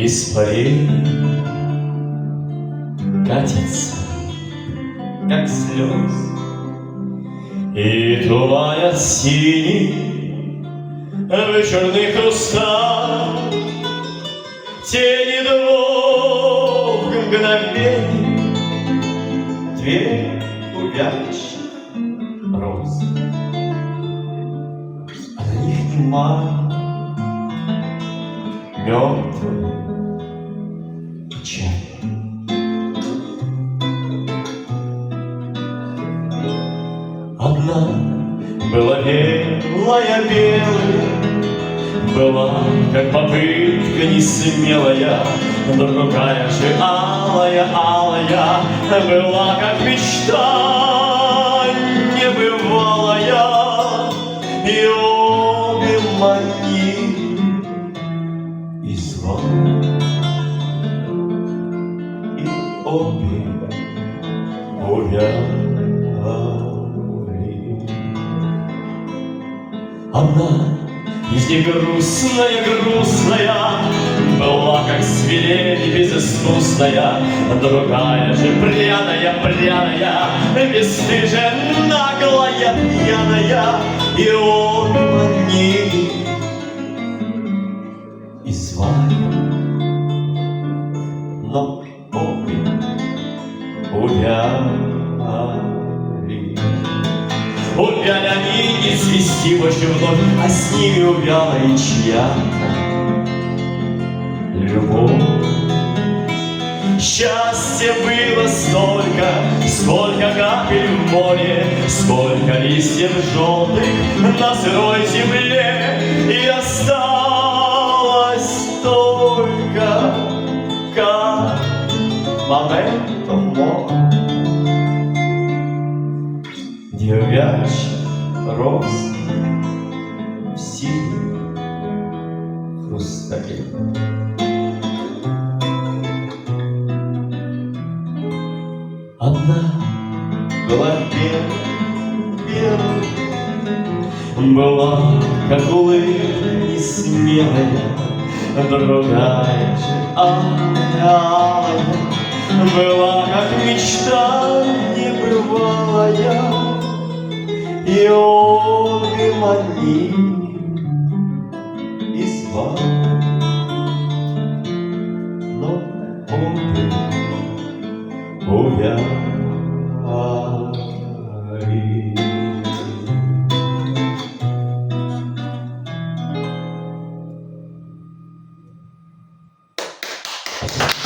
испарение катится, как слез, и туманят синий вечерный хрусталь тени двух мгновений, две увядших роз, а на них немая мертвая печаль. Одна была белая, была, как попытка несмелая, другая же алая, была, как мечта небывалая, и обе манили и звали, и обе увяли. Одна из них грустная, была, как свирель безыскусная, другая же пряная, бесстыжая, наглая, пьяная, и обе манили и звали, но обе увяли. Увяли они не свести больше вновь, а с ними увяла и чья-то любовь. Счастья было столько, сколько капель в море, сколько листьев желтых на сырой земле, и осталось только как моменто море. Девячих роз в синем хрустале. Одна была белая, была, как улыбка несмелая, другая же алая, была, как мечта небывалая, и обе манили и звали, но обе увяли. Спасибо.